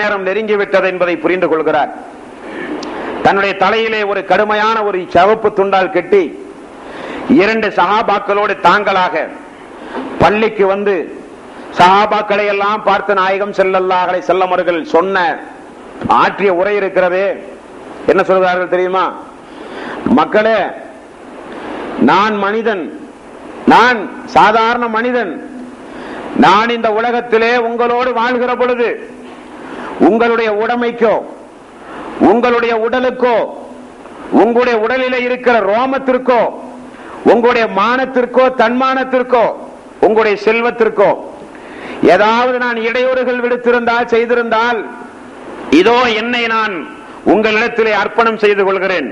நேரம் நெருங்கிவிட்டது என்பதை புரிந்து கொள்கிறார். தன்னுடைய தலையிலே ஒரு கடுமையான ஒரு சிவப்பு துண்டால் கட்டி 2 சஹாபாக்களோடு தாங்களாக பள்ளிக்கு வந்து சஹாபாக்களை எல்லாம் பார்த்து நாயகம் ஸல்லல்லாஹு அலைஹி வஸல்லம் அவர்கள் சொன்ன ஆற்றிய உரை இருக்கிறதே, என்ன சொல்கிறார்கள் தெரியுமா? மக்களே, நான் மனிதன், நான் சாதாரண மனிதன். நான் இந்த உலகத்திலே உங்களோடு வாழ்கிற பொழுது உங்களுடைய உடைமைக்கோ, உங்களுடைய உடலுக்கோ, உங்களுடைய உடலிலே இருக்கிற ரோமத்திற்கோ, உங்களுடைய மானத்திற்கோ, தன்மானத்திற்கோ, உங்களுடைய செல்வத்திற்கோ ஏதாவது நான் இடையூறுகள் விடுத்திருந்தால், செய்திருந்தால், இதோ என்னை நான் உங்களிடத்திலே அர்ப்பணம் செய்து கொள்கிறேன்.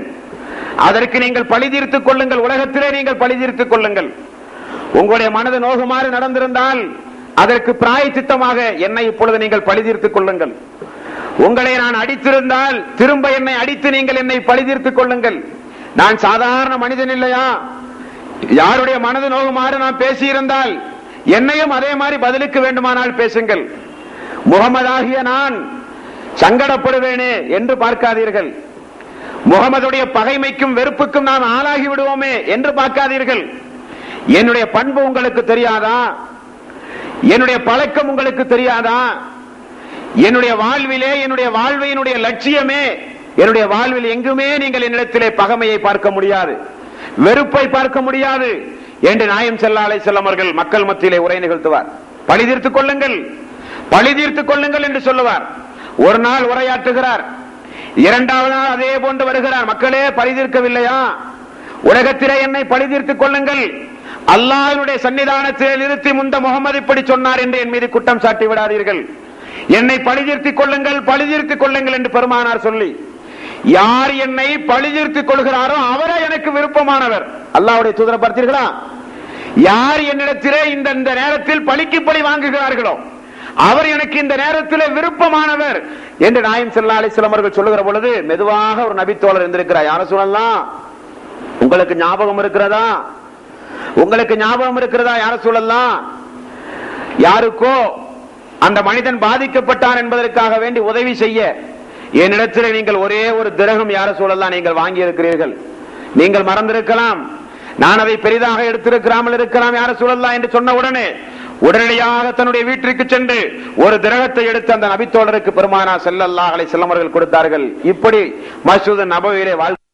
அதற்கு நீங்கள் பழி தீர்த்துக் கொள்ளுங்கள். உலகத்திலே நீங்கள் பழி தீர்த்துக் கொள்ளுங்கள். உங்களுடைய மனது நோகுமாறு நடந்திருந்தால் அதற்கு பிராயச்சித்தமாக என்னை இப்பொழுது நீங்கள் பழி தீர்த்துக் கொள்ளுங்கள். உங்களை நான் அடித்திருந்தால் திரும்ப என்னை அடித்து நீங்கள் என்னை பழி தீர்த்துக் கொள்ளுங்கள். நான் சாதாரண மனிதன் இல்லையா? யாருடைய மனது நோகுமாறு நான் பேசியிருந்தால் என்னையும் அதே மாதிரி பதிலுக்கு வேண்டுமானால் பேசுங்கள். முகமதாகிய நான் சங்கடப்படுவேனே என்று பார்க்காதீர்கள். முகமதுடைய பகைமைக்கும் வெறுப்புக்கும் நாம் ஆளாகி விடுவோமே என்று பார்க்காதீர்கள். என்னுடைய பண்பு உங்களுக்கு தெரியாதா? என்னுடைய பழக்கம் உங்களுக்கு தெரியாதா? என்னுடைய வாழ்விலே, என்னுடைய வாழ்வினுடைய லட்சியமே, என்னுடைய வாழ்வில் எங்குமே நீங்கள் என்னிடத்திலே பகைமையை பார்க்க முடியாது, வெறுப்பை பார்க்க முடியாது என்று நாயகம் ஸல்லல்லாஹு அலைஹி வஸல்லம் அவர்கள் மக்கள் மத்தியிலே உரை நிகழ்த்துவார். பழி தீர்த்துக் கொள்ளுங்கள், பழி தீர்த்துக் கொள்ளுங்கள் என்று சொல்லுவார். ஒரு நாள் உரையாற்றுகிறார், 2வது நாள் அதே போன்று வருகிறார். மக்களே, பழி தீர்க்கவில்லையா? உலகத்திலே என்னை பழி தீர்த்துக் கொள்ளுங்கள். அல்லாஹ்வுடைய சன்னிதானத்தில் நிறுத்தி முந்த முகமது இப்படி சொன்னார் என்று என் மீது குற்றம் சாட்டி விடாதீர்கள். என்னை பழி தீர்த்துக் கொள்ளுங்கள், பழி தீர்த்துக் கொள்ளுங்கள் என்று பெருமானார் சொல்லி, யார் என்னை பழி தீர்த்துக் கொள்கிறாரோ அவரே எனக்கு விருப்பமானவர். அல்லாஹ்வுடைய தூதரை பார்த்தீர்களா? யார் என்னிடத்திலே இந்த நேரத்தில் பழிக்கு பழி வாங்குகிறார்களோ அவர் எனக்கு இந்த நேரத்தில் விருப்பமானவர் என்று நாயகம் ஸல்லல்லாஹு அலைஹி வஸல்லம் அவர்கள் சொல்லுகிற பொழுது மெதுவாக ஒரு நபித்தோழர் இருந்திருக்கிறார். யார சொல்லலாம்? உங்களுக்கு ஞாபகம் இருக்கிறதா? உங்களுக்கு ஞாபகம் இருக்கிறதா? யார சொல்லலாம்? யாருக்கோ அந்த மனிதன் பாதிக்கப்பட்டான் என்பதற்காக வேண்டி உதவி செய்ய என்னிடத்தில் நீங்கள் ஒரே ஒரு திரகம் யார சொல்லலாம் நீங்கள் வாங்கி இருக்கிறீர்கள். நீங்கள் மறந்திருக்கலாம், நான் அதை பெரிதாக எடுத்திருக்கிறாமல் இருக்கலாம். யார சொல்லலாம் என்று சொன்ன உடனடியாக தன்னுடைய வீட்டிற்கு சென்று ஒரு திரகத்தை எடுத்து அந்த நபித்தோழருக்கு பெருமானார் ஸல்லல்லாஹு அலைஹி வஸல்லம் அவர்கள் கொடுத்தார்கள். இப்படி மஸ்ஜித் நபவியிலே வாழ்க்கை